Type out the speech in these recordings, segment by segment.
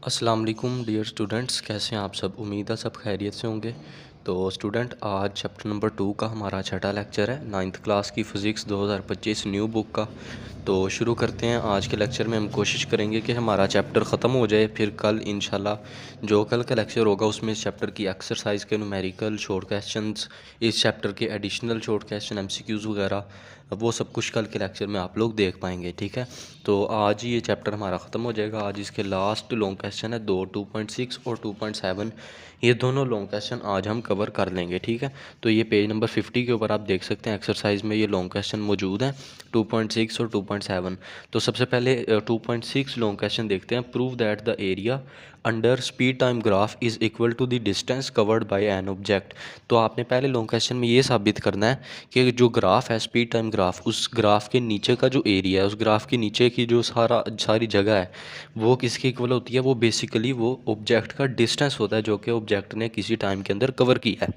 अस्सलाम वालेकुम dear students, कैसे हैं आप सब। उम्मीद है सब खैरियत से होंगे। तो स्टूडेंट, आज चैप्टर नंबर 2 का हमारा छठा लेक्चर है, 9th क्लास की फ़िज़िक्स 2025 न्यू बुक का। तो शुरू करते हैं। आज के लेक्चर में हम कोशिश करेंगे कि हमारा चैप्टर ख़त्म हो जाए, फिर कल इंशाल्लाह जो कल का लेक्चर होगा उसमें इस चैप्टर की एक्सरसाइज के न्यूमेरिकल शॉर्ट क्वेश्चंस, इस चैप्टर के एडिशनल शॉर्ट क्वेश्चन एमसीक्यूज़ वगैरह, वो सब कुछ कल के लेक्चर में आप लोग देख पाएंगे। ठीक है, तो आज ये चैप्टर हमारा ख़त्म हो जाएगा। आज इसके लास्ट लॉन्ग क्वेश्चन है दो, 2.6 और 2.7। ये दोनों लॉन्ग क्वेश्चन आज हम कवर कर लेंगे। ठीक है, तो ये पेज नंबर 50 के ऊपर आप देख सकते हैं, एक्सरसाइज में ये लॉन्ग क्वेश्चन मौजूद हैं 2.6 और 2.7। तो सबसे पहले 2.6 लॉन्ग क्वेश्चन देखते हैं। Prove that the area under speed time graph is equal to the distance covered by an object. तो आपने पहले लॉन्ग क्वेश्चन में ये साबित करना है कि जो ग्राफ है, स्पीड टाइम ग्राफ, उस ग्राफ के नीचे का जो एरिया है, उस ग्राफ के नीचे की जो सारी जगह है, वो किसकी इक्वल होती है। वो बेसिकली वो ऑब्जेक्ट का डिस्टेंस होता है जो कि ऑब्जेक्ट ने किसी टाइम के अंदर कवर किया है।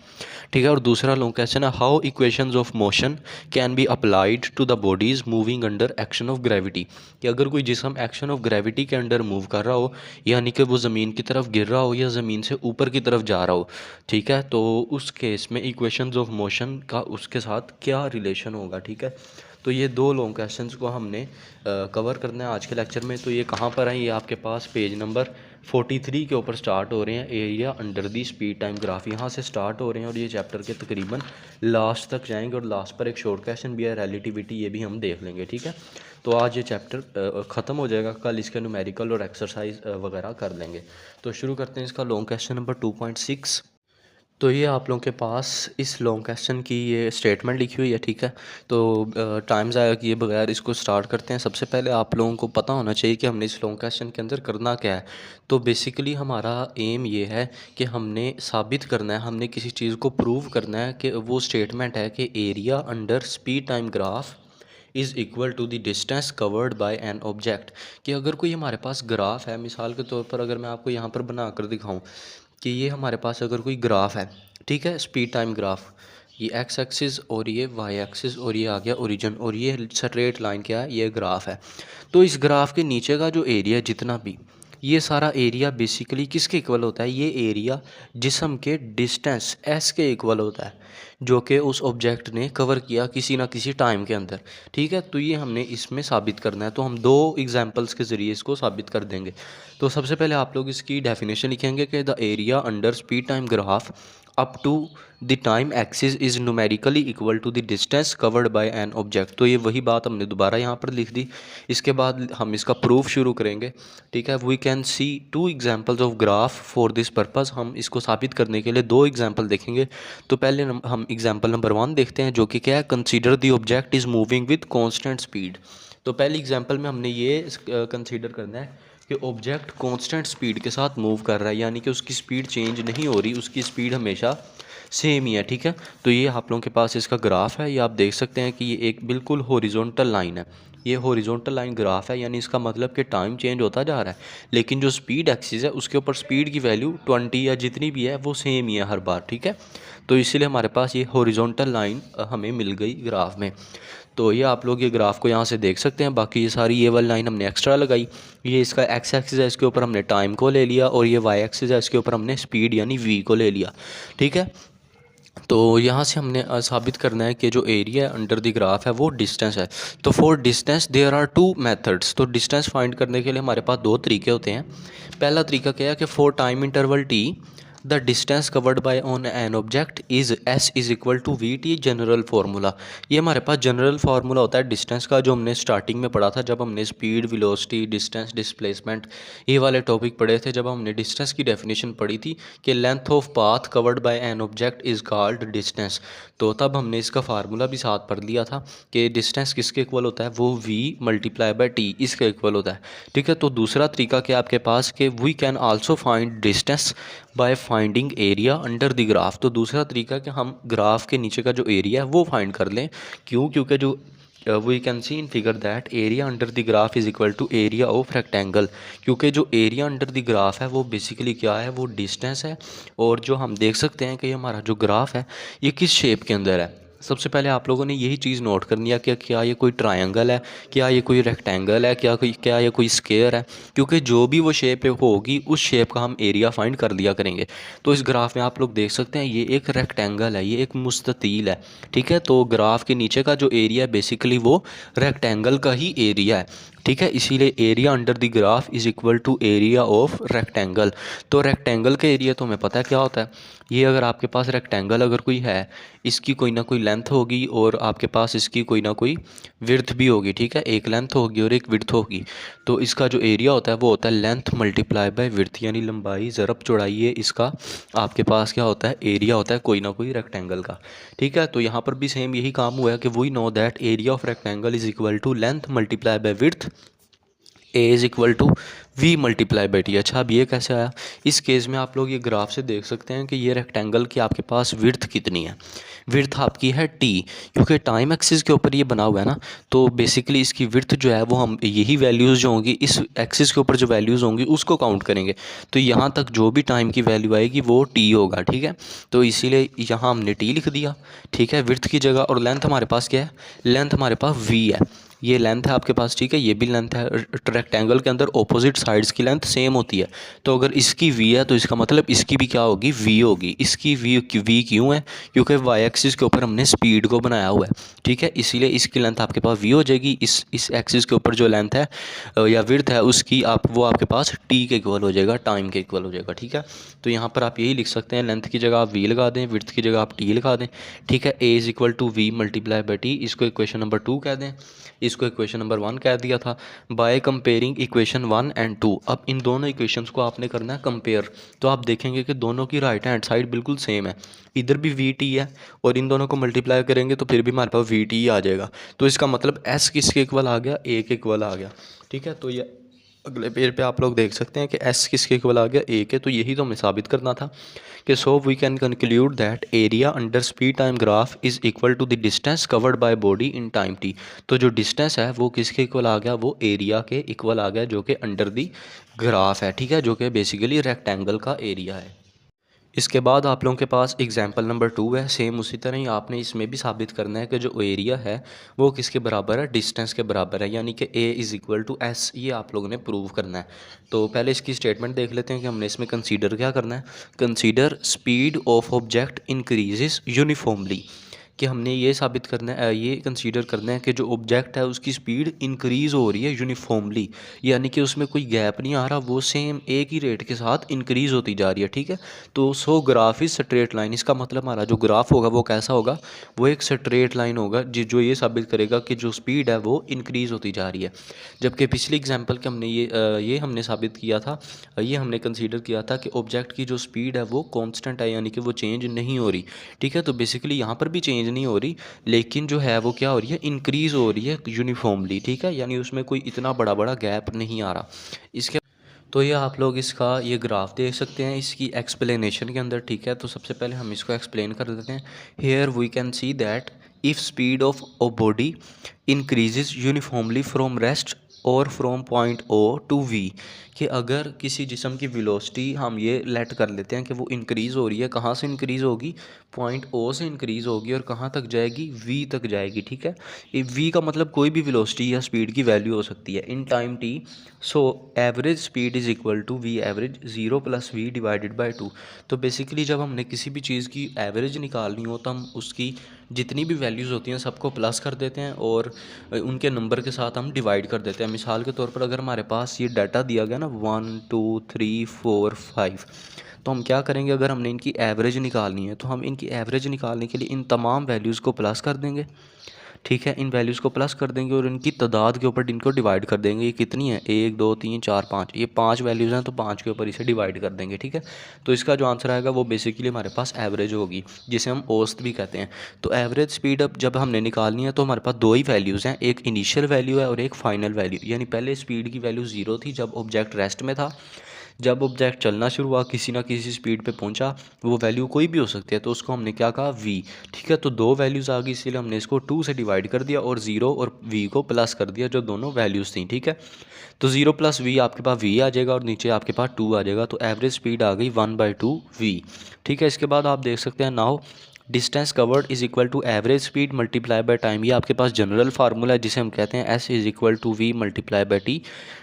ठीक है, और दूसरा लॉन्ग क्वेश्चन है, how equations of motion can be applied to the bodies moving under action of gravity. कि अगर कोई जिसम एक्शन ऑफ ग्रेविटी के अंडर मूव कर रहा हो, यानी कि वो ज़मीन की तरफ गिर रहा हो या ज़मीन से ऊपर की तरफ जा रहा हो, ठीक है, तो उस केस में इक्वेशंस ऑफ मोशन का उसके साथ क्या रिलेशन होगा। ठीक है, तो ये दो लॉन्ग क्वेश्चंस को हमने कवर करना है आज के लेक्चर में। तो ये कहाँ पर हैं, ये आपके पास पेज नंबर 43 के ऊपर स्टार्ट हो रहे हैं। Area under the speed time graph यहाँ से स्टार्ट हो रहे हैं और ये चैप्टर के तकरीबन लास्ट तक जाएंगे। और लास्ट पर एक शॉर्ट क्वेश्चन भी है, रिलेटिविटी, ये भी हम देख लेंगे। ठीक है, तो आज ये चैप्टर ख़त्म हो जाएगा, कल इसके न्यूमेरिकल और एक्सरसाइज वगैरह कर लेंगे। तो शुरू करते हैं इसका लॉन्ग क्वेश्चन नंबर 2.6। तो ये आप लोगों के पास इस लॉन्ग क्वेश्चन की ये स्टेटमेंट लिखी हुई है। ठीक है, तो टाइम ज़ाया किए बगैर इसको स्टार्ट करते हैं। सबसे पहले आप लोगों को पता होना चाहिए कि हमने इस लॉन्ग क्वेश्चन के अंदर करना क्या है। तो बेसिकली हमारा एम ये है कि हमने साबित करना है, हमने किसी चीज़ को प्रूव करना है कि वो स्टेटमेंट है कि area under speed time graph is equal to the distance covered by an object. कि अगर कोई हमारे पास ग्राफ है, मिसाल के तौर पर अगर मैं आपको यहाँ पर बना कर दिखाऊँ कि ये हमारे पास अगर कोई ग्राफ है, ठीक है, स्पीड टाइम ग्राफ, ये एक्स एक्सिस और ये वाई एक्सिस और ये आ गया ओरिजिन, और ये स्ट्रेट लाइन क्या है, ये ग्राफ है। तो इस ग्राफ के नीचे का जो एरिया जितना भी, ये सारा एरिया बेसिकली किसके इक्वल होता है, ये एरिया जिस्म के डिस्टेंस एस के इक्वल होता है जो कि उस ऑब्जेक्ट ने कवर किया किसी ना किसी टाइम के अंदर। ठीक है, तो ये हमने इसमें साबित करना है। तो हम दो एग्जांपल्स के ज़रिए इसको साबित कर देंगे। तो सबसे पहले आप लोग इसकी डेफिनेशन लिखेंगे कि the area under speed time graph up to the time axis is numerically equal to the distance covered by an object. तो ये वही बात हमने दोबारा यहाँ पर लिख दी। इसके बाद हम इसका प्रूफ शुरू करेंगे। ठीक है, we can see two examples of graph for this purpose. हम इसको साबित करने के लिए दो एग्जांपल देखेंगे। तो पहले हम एग्जांपल नंबर 1 देखते हैं, जो कि क्या है, consider the object is moving with constant speed. तो पहले एग्जाम्पल में हमने ये कंसीडर करना है कि ऑब्जेक्ट कांस्टेंट स्पीड के साथ मूव कर रहा है, यानी कि उसकी स्पीड चेंज नहीं हो रही, उसकी स्पीड हमेशा सेम ही है। ठीक है, तो ये आप लोगों के पास इसका ग्राफ है। ये आप देख सकते हैं कि ये एक बिल्कुल हॉरिजॉन्टल लाइन है। ये हॉरिजॉन्टल लाइन ग्राफ है, यानी इसका मतलब कि टाइम चेंज होता जा रहा है, लेकिन जो स्पीड एक्सिस है उसके ऊपर स्पीड की वैल्यू 20 या जितनी भी है वो सेम ही है हर बार। ठीक है, तो इसीलिए हमारे पास ये हॉरिजॉन्टल लाइन हमें मिल गई ग्राफ में। तो ये आप लोग ये ग्राफ को यहाँ से देख सकते हैं। बाकी ये सारी ये वाली लाइन हमने एक्स्ट्रा लगाई। ये इसका एक्स एक्सिस है, इसके ऊपर हमने टाइम को ले लिया, और ये वाई एक्सिस है, इसके ऊपर हमने स्पीड यानी वी को ले लिया। ठीक है, तो यहाँ से हमने साबित करना है कि जो एरिया अंडर द ग्राफ है वो डिस्टेंस है। तो for distance there are two methods. तो डिस्टेंस फाइंड करने के लिए हमारे पास दो तरीके होते हैं। पहला तरीका क्या है कि for time interval T the distance covered by on an object is S is equal to V T, general formula. ये हमारे पास जनरल फार्मूला होता है डिस्टेंस का, जो हमने स्टार्टिंग में पढ़ा था जब हमने स्पीड, वेलोसिटी, डिस्टेंस, डिस्प्लेसमेंट, ये वाले टॉपिक पढ़े थे। जब हमने डिस्टेंस की डेफिनेशन पढ़ी थी कि length of path covered by an object is called distance, तो तब हमने इसका फार्मूला भी साथ पढ़ लिया था कि डिस्टेंस किसके इक्वल होता है, वो v मल्टीप्लाई बाय टी, इसके इक्वल होता है। ठीक है, तो दूसरा तरीका क्या आपके पास कि we can also find distance by finding area under the graph. तो दूसरा तरीका कि हम ग्राफ के नीचे का जो एरिया है वो फाइंड कर लें। क्यों? क्योंकि जो we can see in figure that area under the graph is equal to area of rectangle. क्योंकि जो एरिया अंडर द ग्राफ है वो बेसिकली क्या है, वो डिस्टेंस है। और जो हम देख सकते हैं कि हमारा जो ग्राफ है ये किस शेप के अंदर है, सबसे पहले आप लोगों ने यही चीज़ नोट करनी है कि क्या ये कोई ट्रायंगल है, क्या ये कोई रेक्टेंगल है, क्या ये कोई स्क्वायर है, क्योंकि जो भी वो शेप होगी उस शेप का हम एरिया फाइंड कर लिया करेंगे। तो इस ग्राफ में आप लोग देख सकते हैं ये एक रेक्टेंगल है, ये एक मुस्ततील है, ठीक है। तो ग्राफ के नीचे का जो एरिया है बेसिकली वो रेक्टेंगल का ही एरिया है, ठीक है। इसीलिए area under the graph is equal to area of rectangle. तो रेक्टेंगल का एरिया तो हमें पता है क्या होता है। ये अगर आपके पास रेक्टेंगल अगर कोई है, इसकी कोई ना कोई लेंथ होगी और आपके पास इसकी कोई ना कोई विड्थ भी होगी, ठीक है। एक लेंथ होगी और एक विड्थ होगी। तो इसका जो एरिया होता है वो होता है लेंथ मल्टीप्लाई बाय विड्थ, यानी लंबाई ज़रब चौड़ाई है इसका आपके पास क्या होता है, एरिया होता है कोई ना कोई रेक्टेंगल का, ठीक है। तो यहाँ पर भी सेम यही काम हुआ है कि we know that area of rectangle is equal to length multiply by width, A is equal to V multiply by T. अच्छा, अब ये कैसे आया? इस केस में आप लोग ये ग्राफ से देख सकते हैं कि ये रेक्टेंगल की आपके पास विड्थ कितनी है। विड्थ आपकी है टी, क्योंकि टाइम एक्सिस के ऊपर ये बना हुआ है ना, तो बेसिकली इसकी विड्थ जो है वो हम यही वैल्यूज़ जो होंगी इस एक्सिस के ऊपर जो वैल्यूज़ होंगी उसको काउंट करेंगे। तो यहाँ तक जो भी टाइम की वैल्यू आएगी वो टी होगा, ठीक है। तो इसीलिए यहाँ हमने टी लिख दिया, ठीक है, विड्थ की जगह। और लेंथ हमारे पास क्या है? लेंथ हमारे पास वी है, ये लेंथ है आपके पास, ठीक है, ये भी लेंथ है। रेक्टेंगल के अंदर ऑपोजिट साइड्स की लेंथ सेम होती है। तो अगर इसकी वी है तो इसका मतलब इसकी भी क्या होगी? वी होगी। इसकी वी क्यों है? क्योंकि वाई एक्सिस के ऊपर हमने स्पीड को बनाया हुआ है, ठीक है, इसीलिए इसकी लेंथ आपके पास वी हो जाएगी। इस एक्सिस के ऊपर जो लेंथ है या विड्थ है उसकी वो आपके पास टी के इक्वल हो जाएगा, टाइम के इक्वल हो जाएगा, ठीक है। तो यहाँ पर आप यही लिख सकते हैं, लेंथ की जगह आप वी लगा दें, विड्थ की जगह आप टी लगा दें, ठीक है। A is equal to V multiply by T, इसको इक्वेशन नंबर 2 कह दें, इसको इक्वेशन नंबर 1 कह दिया था। बाय कंपेयरिंग इक्वेशन 1 एंड 2, अब इन दोनों इक्वेशंस को आपने करना है कंपेयर। तो आप देखेंगे कि दोनों की राइट हैंड साइड बिल्कुल सेम है, इधर भी वी टी है और इन दोनों को मल्टीप्लाई करेंगे तो फिर भी हमारे पास वी टी आ जाएगा। तो इसका मतलब एस किसके इक्वल आ गया? ए के इक्वल आ गया, ठीक है। तो ये अगले पेज पे आप लोग देख सकते हैं कि एस किसके इक्वल आ गया? ए के। तो यही तो हमें साबित करना था कि so we can conclude that area under speed time graph is equal to the distance covered by body in time T. तो जो डिस्टेंस है वो किसके इक्वल आ गया? वो एरिया के इक्वल आ गया, जो कि अंडर दी ग्राफ है, ठीक है, जो कि बेसिकली रेक्टेंगल का एरिया है। इसके बाद आप लोगों के पास एग्जाम्पल नंबर 2 है। सेम उसी तरह ही आपने इसमें भी साबित करना है कि जो एरिया है वो किसके बराबर है? डिस्टेंस के बराबर है, यानी कि A is equal to S, ये आप लोगों ने प्रूव करना है। तो पहले इसकी स्टेटमेंट देख लेते हैं कि हमने इसमें कंसीडर क्या करना है। Consider speed of object increases uniformly, कि हमने ये साबित करना है, ये कंसीडर करना है कि जो ऑब्जेक्ट है उसकी स्पीड इंक्रीज़ हो रही है यूनिफॉर्मली, यानी कि उसमें कोई गैप नहीं आ रहा, वो सेम एक ही रेट के साथ इंक्रीज़ होती जा रही है, ठीक है। तो सो ग्राफ इज स्ट्रेट लाइन, इसका मतलब हमारा जो ग्राफ होगा वो कैसा होगा? वो एक स्ट्रेट लाइन होगा जो ये साबित करेगा कि जो स्पीड है वो इंक्रीज़ होती जा रही है। जबकि पिछले एग्जाम्पल के हमने ये हमने साबित किया था, ये हमने कंसीडर किया था कि ऑब्जेक्ट की जो स्पीड है वो कांस्टेंट है, यानी कि वो चेंज नहीं हो रही, ठीक है। तो बेसिकली यहाँ पर भी चेंज नहीं हो रही, लेकिन जो है वो क्या हो रही है? इंक्रीज़ हो रही है यूनिफॉर्मली, ठीक है, यानी उसमें कोई इतना बड़ा बड़ा गैप नहीं आ रहा। इसके तो ये आप लोग इसका ये ग्राफ देख सकते हैं इसकी एक्सप्लेनेशन के अंदर, ठीक है। तो सबसे पहले हम इसको एक्सप्लेन कर देते हैं। Here we can see that if speed of a body increases uniformly from rest और from point O to V, कि अगर किसी जिस्म की वेलोसिटी हम ये लेट कर लेते हैं कि वो इंक्रीज़ हो रही है, कहाँ से इंक्रीज़ होगी? पॉइंट ओ से इंक्रीज़ होगी और कहाँ तक जाएगी? वी तक जाएगी, ठीक है। वी का मतलब कोई भी वेलोसिटी या स्पीड की वैल्यू हो सकती है in time T. So average speed is equal to V average 0 + V divided by 2। तो बेसिकली जब हमने किसी भी चीज़ की एवरेज निकालनी हो तो हम उसकी जितनी भी वैल्यूज़ होती हैं सबको प्लस कर देते हैं और उनके नंबर के साथ हम डिवाइड कर देते हैं। मिसाल के तौर पर अगर हमारे पास ये डाटा दिया गया ना 1 2 3 4 5, तो हम क्या करेंगे? अगर हमने इनकी एवरेज निकालनी है तो हम इनकी एवरेज निकालने के लिए इन तमाम वैल्यूज़ को प्लस कर देंगे, ठीक है, इन वैल्यूज़ को प्लस कर देंगे और इनकी तादाद के ऊपर इनको डिवाइड कर देंगे। ये कितनी है? 1 2 3 4 5, ये 5 वैल्यूज़ हैं तो 5 के ऊपर इसे डिवाइड कर देंगे, ठीक है। तो इसका जो आंसर आएगा वो बेसिकली हमारे पास एवरेज होगी, जिसे हम औसत भी कहते हैं। तो एवरेज स्पीड अब जब हमने निकालनी है तो हमारे पास दो ही वैल्यूज़ हैं, एक इनिशियल वैल्यू है और एक फाइनल वैल्यू। यानी पहले स्पीड की वैल्यू 0 थी जब ऑब्जेक्ट रेस्ट में था, जब ऑब्जेक्ट चलना शुरू हुआ किसी ना किसी स्पीड पे पहुंचा, वो वैल्यू कोई भी हो सकती है, तो उसको हमने क्या कहा? वी, ठीक है। तो दो वैल्यूज़ आ गई, इसीलिए हमने इसको 2 से डिवाइड कर दिया और 0 और वी को प्लस कर दिया, जो दोनों वैल्यूज़ थी, ठीक है। तो 0 + वी आपके पास वी आ जाएगा और नीचे आपके पास 2 आ जाएगा, तो एवरेज स्पीड आ गई 1/2 वी, ठीक है। इसके बाद आप देख सकते हैं now distance covered is equal to average speed multiply by time. ये आपके पास जनरल फार्मूला है जिसे हम कहते हैं S is equal to V multiply by T.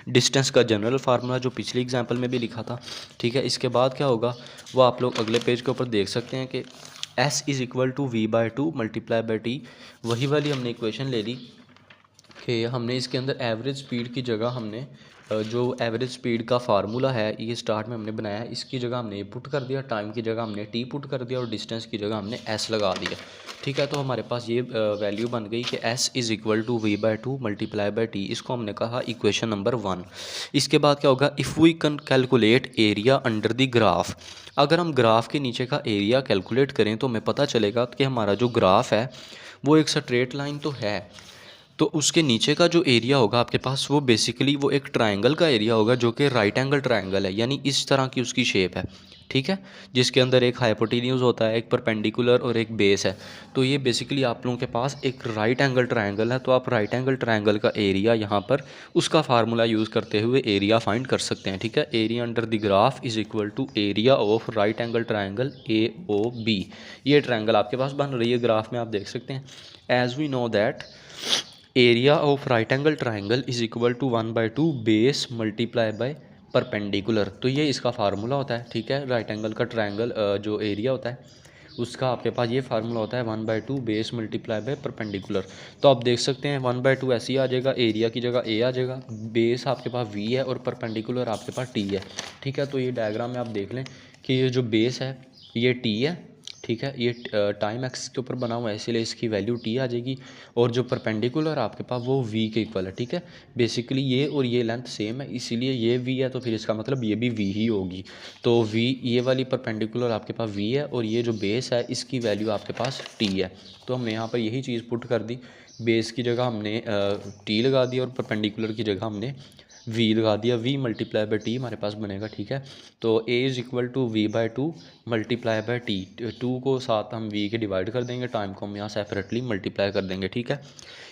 Distance का जनरल फार्मूला जो पिछली एग्जाम्पल में भी लिखा था, ठीक है। इसके बाद क्या होगा वो आप लोग अगले पेज के ऊपर देख सकते हैं कि S is equal to V by two multiply by T. वही वाली हमने इक्वेशन ले ली कि हमने इसके अंदर एवरेज स्पीड की जगह हमने जो एवरेज स्पीड का फार्मूला है ये स्टार्ट में हमने बनाया है, इसकी जगह हमने पुट कर दिया, टाइम की जगह हमने टी पुट कर दिया और डिस्टेंस की जगह हमने एस लगा दिया, ठीक है। तो हमारे पास ये वैल्यू बन गई कि S is equal to V by two multiply by T. इसको हमने कहा इक्वेशन नंबर 1। इसके बाद क्या होगा, if we can calculate area under the graph. अगर हम ग्राफ के नीचे का एरिया कैलकुलेट करें तो हमें पता चलेगा कि हमारा जो ग्राफ है वो एक स्ट्रेट लाइन तो है, तो उसके नीचे का जो एरिया होगा आपके पास वो बेसिकली वो एक ट्रायंगल का एरिया होगा जो कि राइट एंगल ट्रायंगल है, यानी इस तरह की उसकी शेप है, ठीक है, जिसके अंदर एक हाइपोटेन्यूज होता है, एक परपेंडिकुलर और एक बेस है। तो ये बेसिकली आप लोगों के पास एक राइट एंगल ट्रायंगल है, तो आप राइट एंगल ट्रायंगल का एरिया यहाँ पर उसका फार्मूला यूज़ करते हुए एरिया फाइंड कर सकते हैं, ठीक है। Area under the graph is equal to area of right angle triangle A O B. ये ट्रायंगल आपके पास बन रही है ग्राफ में, आप देख सकते हैं। As we know that area of right angle triangle is equal to 1/2 base multiply by perpendicular. तो ये इसका फार्मूला होता है, ठीक है। राइट एंगल का ट्राइंगल जो एरिया होता है उसका आपके पास ये फार्मूला होता है 1/2 बेस मल्टीप्लाई बाय परपेंडिकुलर। तो आप देख सकते हैं 1/2 ऐसे ही आ जाएगा, एरिया की जगह ए आ जाएगा, बेस आपके पास वी है और परपेंडिकुलर आपके पास टी है, ठीक है। तो ये डायग्राम में आप देख लें कि ये जो बेस है ये टी है, ठीक है। ये टाइम एक्सिस के ऊपर बना हुआ है इसीलिए इसकी वैल्यू टी आ जाएगी, और जो परपेंडिकुलर आपके पास वो वी के इक्वल है, ठीक है। बेसिकली ये और ये लेंथ सेम है इसीलिए ये वी है, तो फिर इसका मतलब ये भी वी ही होगी। तो वी ये वाली परपेंडिकुलर आपके पास वी है और ये जो बेस है इसकी वैल्यू आपके पास टी है। तो हमने यहाँ पर यही चीज़ पुट कर दी, बेस की जगह हमने टी लगा दी और परपेंडिकुलर की जगह हमने वी लगा दिया, वी मल्टीप्लाई बाय टी हमारे पास बनेगा, ठीक है। तो A is equal to V by two multiply by T. Two को साथ हम वी के डिवाइड कर देंगे, टाइम को हम यहाँ सेपरेटली मल्टीप्लाई कर देंगे, ठीक है।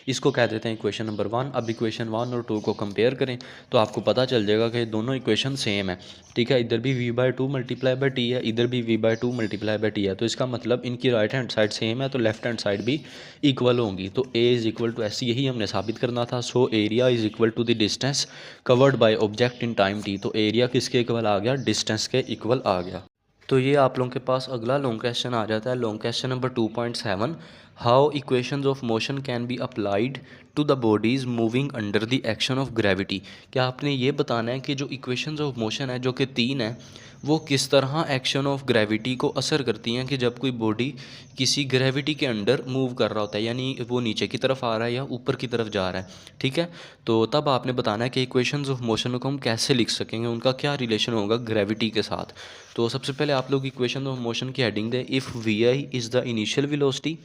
इसको कह देते हैं इक्वेशन नंबर 1। अब इक्वेशन 1 और 2 को कंपेयर करें तो आपको पता चल जाएगा कि दोनों इक्वेशन सेम है, ठीक है। इधर भी V by two multiply by T है, इधर भी V by two multiply by T है, तो इसका मतलब इनकी राइट हैंड साइड सेम है तो लेफ्ट हैंड साइड भी इक्वल होंगी। तो A is equal to S, यही हमने साबित करना था। So area is equal to the distance covered by object in time T. तो एरिया किसके इक्वल आ गया, डिस्टेंस के इक्वल आ गया। तो ये आप लोगों के पास अगला लॉन्ग क्वेश्चन आ जाता है, long question number 2.7। How equations of motion can be applied to the bodies moving under the action of gravity. क्या आपने ये बताना है कि जो इक्वेशंस ऑफ मोशन है जो कि 3 है वो किस तरह एक्शन ऑफ ग्रेविटी को असर करती हैं कि जब कोई बॉडी किसी ग्रेविटी के अंडर मूव कर रहा होता है, यानी वो नीचे की तरफ आ रहा है या ऊपर की तरफ जा रहा है, ठीक है। तो तब आपने बताना है कि इक्वेशंस ऑफ मोशन को हम कैसे लिख सकेंगे, उनका क्या रिलेशन होगा ग्रेविटी के साथ। तो सबसे पहले आप लोग इक्वेशन ऑफ मोशन की हेडिंग दें। If V I is the initial velocity,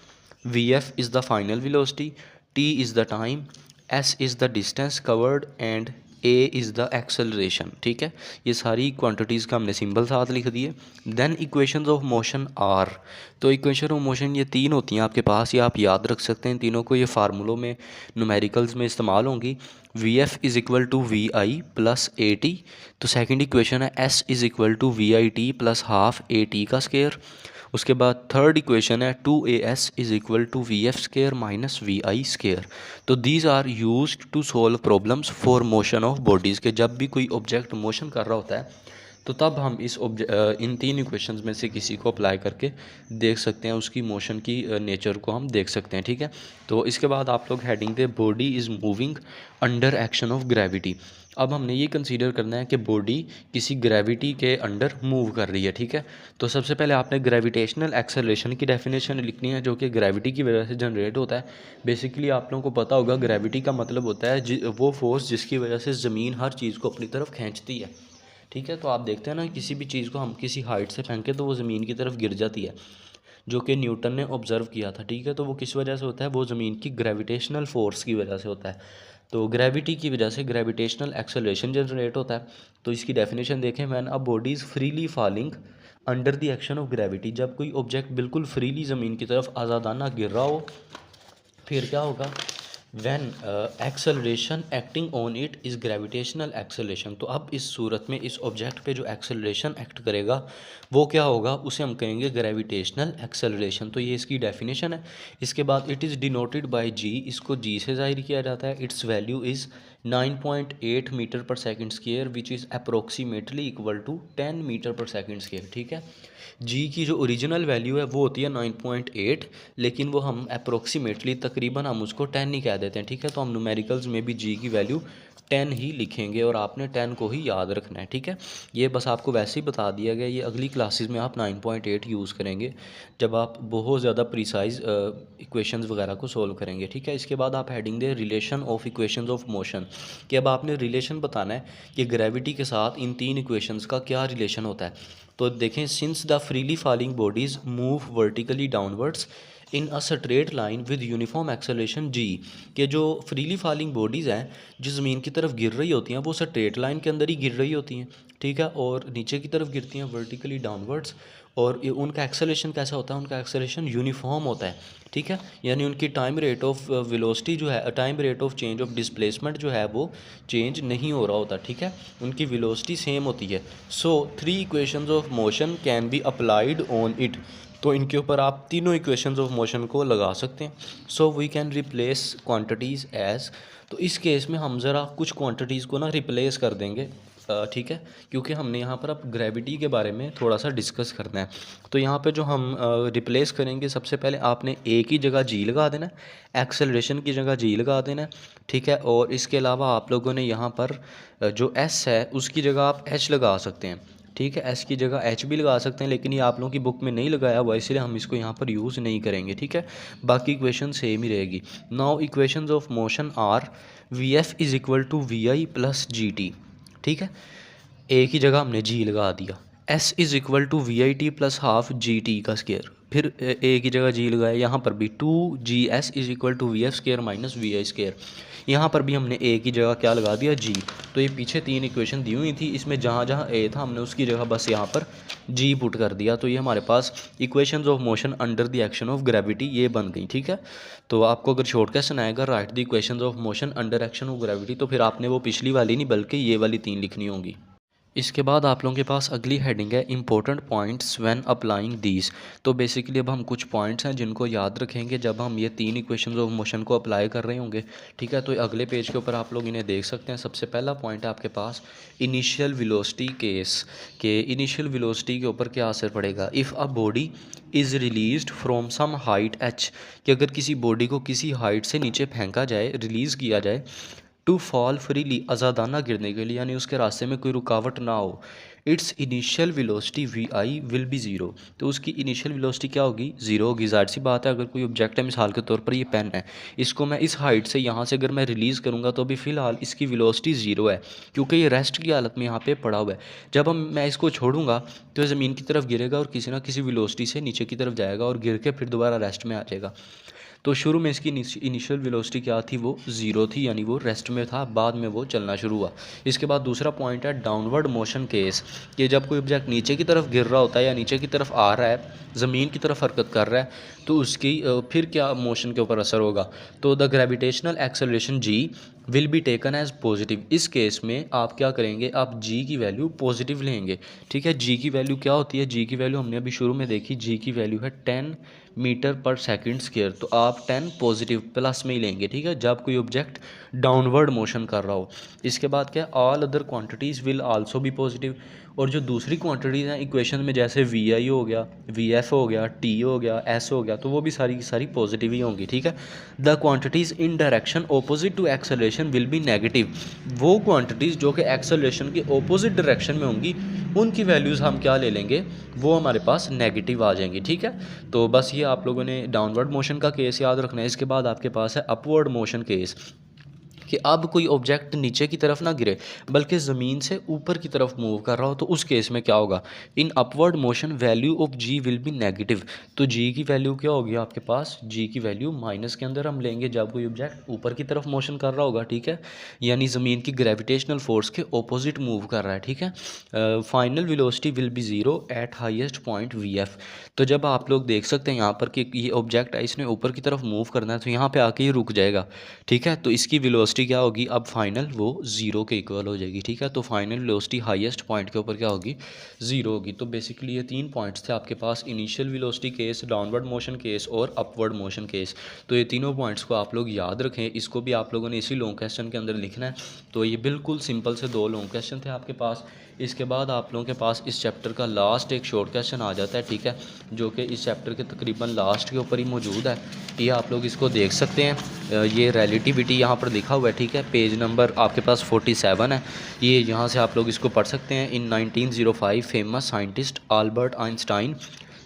V F is the final velocity, T is the time, S is the distance covered and A is the acceleration, ठीक है। ये सारी quantities का हमने symbol साथ लिख दिए। Then equations of motion are. तो इक्वेशन ऑफ मोशन ये 3 होती हैं आपके पास, ये आप याद रख सकते हैं तीनों को, ये फार्मूलों में न्यूमेरिकल्स में इस्तेमाल होंगी। V F is equal to V I plus A T. तो सेकेंड इक्वेशन है S is equal to V I T plus half A T का स्केयर। उसके बाद थर्ड इक्वेशन है 2as is equal to V F square minus V I square. तो these are use to solve problems for motion of bodies के जब भी कोई object motion कर रहा होता है तो तब हम इन 3 इक्वेशंस में से किसी को अप्लाई करके देख सकते हैं, उसकी मोशन की नेचर को हम देख सकते हैं, ठीक है। तो इसके बाद आप लोग heading they body is moving under action of gravity. अब हमने ये कंसीडर करना है कि बॉडी किसी ग्रेविटी के अंडर मूव कर रही है, ठीक है। तो सबसे पहले आपने ग्रेविटेशनल एक्सेलरेशन की डेफिनेशन लिखनी है जो कि ग्रेविटी की वजह से जनरेट होता है। बेसिकली आप लोगों को पता होगा ग्रेविटी का मतलब होता है वो फोर्स जिसकी वजह से ज़मीन हर चीज़ को अपनी तरफ खींचती है, ठीक है। तो आप देखते हैं ना किसी भी चीज़ को हम किसी हाइट से फेंकें तो वो ज़मीन की तरफ गिर जाती है, जो कि न्यूटन ने ऑब्ज़र्व किया था, ठीक है। तो वो किस वजह से होता है, वो ज़मीन की ग्रेविटेशनल फोर्स की वजह से होता है। तो ग्रेविटी की वजह से ग्रेविटेशनल एक्सेलरेशन जनरेट होता है। तो इसकी डेफिनेशन देखें, when a body is freely falling under the action of gravity. जब कोई ऑब्जेक्ट बिल्कुल फ्रीली ज़मीन की तरफ आज़ादाना गिर रहा हो फिर क्या होगा, when acceleration acting on it is gravitational acceleration. तो अब इस सूरत में इस ऑब्जेक्ट पे जो एक्सेलरेशन एक्ट करेगा वो क्या होगा, उसे हम कहेंगे ग्रेविटेशनल एक्सेलरेशन। तो ये इसकी डेफिनेशन है। इसके बाद it is denoted by G, इसको जी से जाहिर किया जाता है। Its value is 9.8 metre per second square which is approximately equal to 10 metre per second square. ठीक है, जी की जो ओरिजिनल वैल्यू है वो होती है 9.8, लेकिन वो हम अप्रोक्सीमेटली तकरीबन हम उसको 10 ही कह देते हैं। ठीक है, तो हम न्यूमेरिकल्स में भी जी की वैल्यू 10 ही लिखेंगे और आपने 10 को ही याद रखना है। ठीक है, ये बस आपको वैसे ही बता दिया गया। ये अगली क्लासेस में आप 9.8 यूज़ करेंगे जब आप बहुत ज़्यादा प्रिसाइज इक्वेशंस वगैरह को सोल्व करेंगे। ठीक है, इसके बाद आप heading they relation of equations of motion, कि अब आपने रिलेशन बताना है कि ग्रेविटी के साथ इन तीन इक्वेशंस का क्या रिलेशन होता है। तो देखें, since the freely falling bodies move vertically downwards in a straight line with uniform acceleration G, के जो फ्रीली फॉलिंग बॉडीज़ हैं जो ज़मीन की तरफ गिर रही होती हैं वो स्ट्रेट लाइन के अंदर ही गिर रही होती हैं। ठीक है, और नीचे की तरफ गिरती हैं वर्टिकली डाउनवर्ड्स, और उनका एक्सेलरेशन कैसा होता है, उनका एक्सेलरेशन यूनिफॉर्म होता है। ठीक है, यानी उनकी टाइम रेट ऑफ वेलोसिटी जो है, time rate of change of displacement जो है वो चेंज नहीं हो रहा होता। ठीक है, उनकी वेलोसिटी सेम होती है। सो 3 equations of motion can be applied on it. तो इनके ऊपर आप तीनों इक्वेशंस ऑफ मोशन को लगा सकते हैं। So we can replace quantities as, तो इस केस में हम ज़रा कुछ क्वांटिटीज़ को ना रिप्लेस कर देंगे। ठीक है, क्योंकि हमने यहाँ पर अब ग्रेविटी के बारे में थोड़ा सा डिस्कस करना है। तो यहाँ पे जो हम रिप्लेस करेंगे, सबसे पहले आपने ए की जगह जी लगा देना है, एक्सेलरेशन की जगह जी लगा देना है। ठीक है, और इसके अलावा आप लोगों ने यहाँ पर जो एस है उसकी जगह आप एच लगा सकते हैं। ठीक है, एस की जगह एच भी लगा सकते हैं, लेकिन ये आप लोगों की बुक में नहीं लगाया हुआ, इसलिए हम इसको यहाँ पर यूज़ नहीं करेंगे। ठीक है, बाकी इक्वेशन सेम ही रहेगी। Now equations of motion are V F is equal to V I plus G T. ठीक है, ए की जगह हमने जी लगा दिया। S is equal to V I T plus half G T का स्केयर, फिर ए की जगह जी लगाया, यहाँ पर भी 2GS is equal to V F square minus V I square. यहाँ पर भी हमने ए की जगह क्या लगा दिया, जी। तो ये पीछे 3 इक्वेशन दी हुई थी, इसमें जहाँ जहाँ ए था हमने उसकी जगह बस यहाँ पर जी पुट कर दिया। तो ये हमारे पास equations of motion under the action of gravity ये बन गई। ठीक है, तो आपको अगर शॉर्ट क्वेश्चन आएगा right the equations of motion under action of gravity, तो फिर आपने वो पिछली वाली नहीं बल्कि ये वाली 3 लिखनी होंगी। इसके बाद आप लोगों के पास अगली हेडिंग है important points when applying these. तो बेसिकली अब हम कुछ पॉइंट्स हैं जिनको याद रखेंगे जब हम ये 3 इक्वेशंस ऑफ मोशन को अप्लाई कर रहे होंगे। ठीक है, तो अगले पेज के ऊपर आप लोग इन्हें देख सकते हैं। सबसे पहला पॉइंट है आपके पास इनिशियल वेलोसिटी केस, के इनिशियल वेलोसिटी के ऊपर क्या असर पड़ेगा। If a body is released from some height H, कि अगर किसी बॉडी को किसी हाइट से नीचे फेंका जाए, रिलीज़ किया जाए, टू फॉल फ्रीली, आज़ादाना गिरने के लिए, यानी उसके रास्ते में कोई रुकावट ना हो, its initial velocity V I will be zero. तो उसकी इनिशियल वेलोसिटी क्या होगी, ज़ीरो होगी। ज़ाहिर सी बात है, अगर कोई ऑब्जेक्ट है, मिसाल के तौर पर ये पेन है, इसको मैं इस हाइट से यहाँ से अगर मैं रिलीज़ करूँगा तो अभी फ़िलहाल इसकी वेलोसिटी ज़ीरो है, क्योंकि ये रेस्ट की हालत में यहाँ पे पड़ा हुआ है। जब मैं इसको छोड़ूंगा तो ज़मीन की तरफ गिरेगा और किसी ना किसी वेलोसिटी से नीचे की तरफ जाएगा और गिर के फिर दोबारा रेस्ट में आ जाएगा। तो शुरू में इसकी इनिशियल वेलोसिटी क्या थी, वो ज़ीरो थी, यानी वो रेस्ट में था, बाद में वो चलना शुरू हुआ। इसके बाद दूसरा पॉइंट है डाउनवर्ड मोशन केस, कि जब कोई ऑब्जेक्ट नीचे की तरफ गिर रहा होता है या नीचे की तरफ आ रहा है, ज़मीन की तरफ हरकत कर रहा है, तो उसकी फिर क्या मोशन के ऊपर असर होगा। तो the gravitational acceleration G will be taken as positive. इस केस में आप क्या करेंगे, आप जी की वैल्यू पॉजिटिव लेंगे। ठीक है, जी की वैल्यू क्या होती है, जी की वैल्यू हमने अभी शुरू में देखी, जी की वैल्यू है 10 मीटर पर सेकंड स्क्वायर। तो आप 10 पॉजिटिव प्लस में ही लेंगे। ठीक है, जब कोई ऑब्जेक्ट डाउनवर्ड मोशन कर रहा हो। इसके बाद क्या, all other quantities will also be positive. और जो दूसरी क्वांटिटीज़ हैं इक्वेशन में, जैसे वी आई हो गया, वी एफ हो गया, टी हो गया, एस हो गया, तो वो भी सारी की सारी पॉजिटिव ही होंगी। ठीक है, the quantities in direction opposite to acceleration will be negative. वो क्वांटिटीज़ जो कि एक्सेलरेशन के ऑपोजिट डायरेक्शन में होंगी, उनकी वैल्यूज़ हम क्या ले लेंगे, वो हमारे पास नेगेटिव आ जाएंगी। ठीक है, तो बस ये आप लोगों ने डाउनवर्ड मोशन का केस याद रखना है। इसके बाद आपके पास है अपवर्ड मोशन केस, कि अब कोई ऑब्जेक्ट नीचे की तरफ ना गिरे बल्कि ज़मीन से ऊपर की तरफ मूव कर रहा हो, तो उस केस में क्या होगा, in upward motion value of G will be negative. तो जी की वैल्यू क्या होगी आपके पास, जी की वैल्यू माइनस के अंदर हम लेंगे जब कोई ऑब्जेक्ट ऊपर की तरफ मोशन कर रहा होगा, ठीक है, यानी ज़मीन की ग्रेविटेशनल फोर्स के ऑपोजिट मूव कर रहा है, ठीक है। Final velocity will be zero eight highest point V F. तो जब आप लोग देख सकते हैं यहाँ पर कि ये ऑब्जेक्ट है, इसने ऊपर की तरफ मूव करना है, तो यहाँ पे आके ये रुक जाएगा, ठीक है। तो इसकी वेलोसिटी क्या होगी, अब फाइनल वो ज़ीरो के इक्वल हो जाएगी, ठीक है। तो फाइनल वेलोसिटी हाईएस्ट पॉइंट के ऊपर क्या होगी, ज़ीरो होगी। तो बेसिकली ये तीन पॉइंट्स थे आपके पास, initial velocity case, downward motion case और अपवर्ड मोशन केस। तो ये तीनों पॉइंट्स को आप लोग याद रखें, इसको भी आप लोगों ने इसी लॉन्ग क्वेश्चन के अंदर लिखना है। तो ये बिल्कुल सिंपल से दो लॉन्ग क्वेश्चन थे आपके पास। इसके बाद आप लोगों के पास इस चैप्टर का लास्ट एक शॉर्ट क्वेश्चन आ जाता है, ठीक है, जो कि इस चैप्टर के तकरीबन लास्ट के ऊपर ही मौजूद है। ये आप लोग इसको देख सकते हैं, ये रिलेटिविटी यहाँ पर लिखा हुआ है, ठीक है, पेज नंबर आपके पास 47 है। ये यहाँ से आप लोग इसको पढ़ सकते हैं। इन 1905 famous scientist Albert Einstein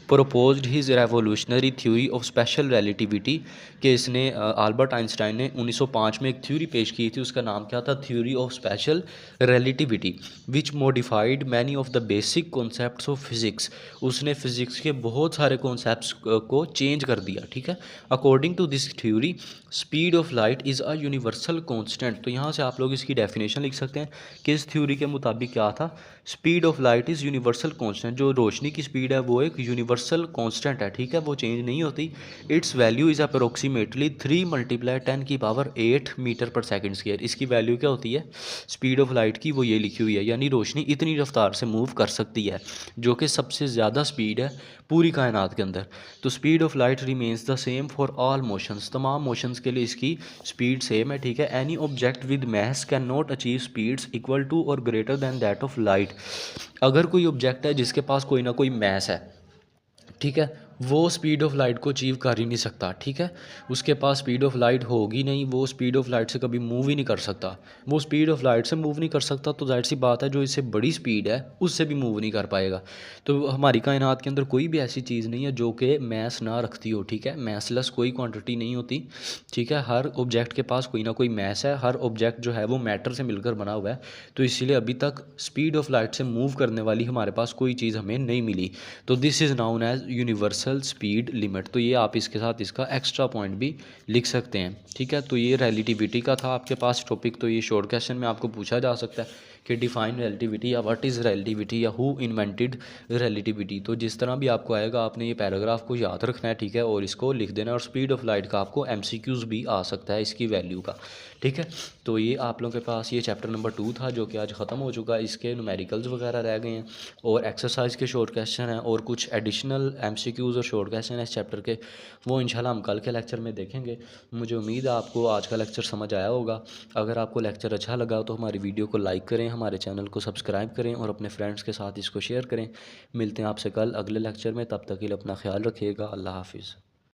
proposed his revolutionary theory of special relativity, कि इसने अल्बर्ट आइंस्टाइन ने 1905 में एक थ्योरी पेश की थी, उसका नाम क्या था, theory of special relativity, which modified many of the basic concepts of physics. उसने फिज़िक्स के बहुत सारे कॉन्सेप्ट्स को चेंज कर दिया, ठीक है। According to this theory speed of light is a universal constant. तो यहाँ से आप लोग इसकी डेफिनेशन लिख सकते हैं कि इस थ्योरी के मुताबिक क्या था, speed of light is universal constant. जो रोशनी की स्पीड है वो एक यूनिवर्सल कांस्टेंट है, ठीक है, वो चेंज नहीं होती। Its value is approximately 3 × 10⁸ metre per second square. इसकी वैल्यू क्या होती है स्पीड ऑफ लाइट की, वो ये लिखी हुई है, यानी रोशनी इतनी रफ्तार से मूव कर सकती है, जो कि सबसे ज़्यादा स्पीड है पूरी कायनात के अंदर। तो speed of light remains the same for all motions, तमाम मोशंस के लिए इसकी स्पीड सेम है, ठीक है। Any object with mass can not achieve speeds equal to और greater than that of light. अगर कोई ऑब्जेक्ट है जिसके पास कोई ना कोई मास है, ठीक है, वो स्पीड ऑफ लाइट को अचीव कर ही नहीं सकता, ठीक है, उसके पास स्पीड ऑफ लाइट होगी नहीं, वो स्पीड ऑफ लाइट से कभी मूव ही नहीं कर सकता। वो स्पीड ऑफ लाइट से मूव नहीं कर सकता, तो जाहिर सी बात है जो इससे बड़ी स्पीड है उससे भी मूव नहीं कर पाएगा। तो हमारी कायनात के अंदर कोई भी ऐसी चीज़ नहीं है जो कि मैस ना रखती हो, ठीक है, मैसलेस कोई क्वांटिटी नहीं होती, ठीक है। हर ऑब्जेक्ट के पास कोई ना कोई मैस है, हर ऑब्जेक्ट जो है वो मैटर से मिलकर बना हुआ है। तो इसीलिए अभी तक स्पीड ऑफ लाइट से मूव करने वाली हमारे पास कोई चीज़ हमें नहीं मिली। तो this is known as universal speed limit. तो ये आप इसके साथ इसका एक्स्ट्रा पॉइंट भी लिख सकते हैं, ठीक है। तो ये रिलेटिविटी का था आपके पास टॉपिक। तो ये शॉर्ट क्वेश्चन में आपको पूछा जा सकता है कि डिफाइन रिलेटिविटी या व्हाट इज़ रिलेटिविटी या हु इन्वेंटेड रिलेटिविटी। तो जिस तरह भी आपको आएगा आपने ये पैराग्राफ को याद रखना है, ठीक है, और इसको लिख देना है। और स्पीड ऑफ लाइट का आपको एमसीक्यूज़ भी आ सकता है इसकी वैल्यू का, ठीक है। तो ये आप लोगों के पास ये चैप्टर नंबर 2 था जो कि आज ख़त्म हो चुका है। इसके न्यूमेरिकल्स वगैरह रह गए हैं और एक्सरसाइज के शॉर्ट क्वेश्चन हैं और कुछ एडिशनल एमसीक्यूज़ और शॉर्ट क्वेश्चन हैं इस चैप्टर के, वो इंशाल्लाह हम कल के लेक्चर में देखेंगे। मुझे उम्मीद है आपको आज का लेक्चर समझ आया होगा। अगर आपको लेक्चर अच्छा लगा तो हमारी वीडियो को लाइक करें, हमारे चैनल को सब्सक्राइब करें और अपने फ्रेंड्स के साथ इसको शेयर करें। मिलते हैं आपसे कल अगले लेक्चर में, तब तक के लिए अपना ख्याल रखिएगा। अल्लाह हाफिज़।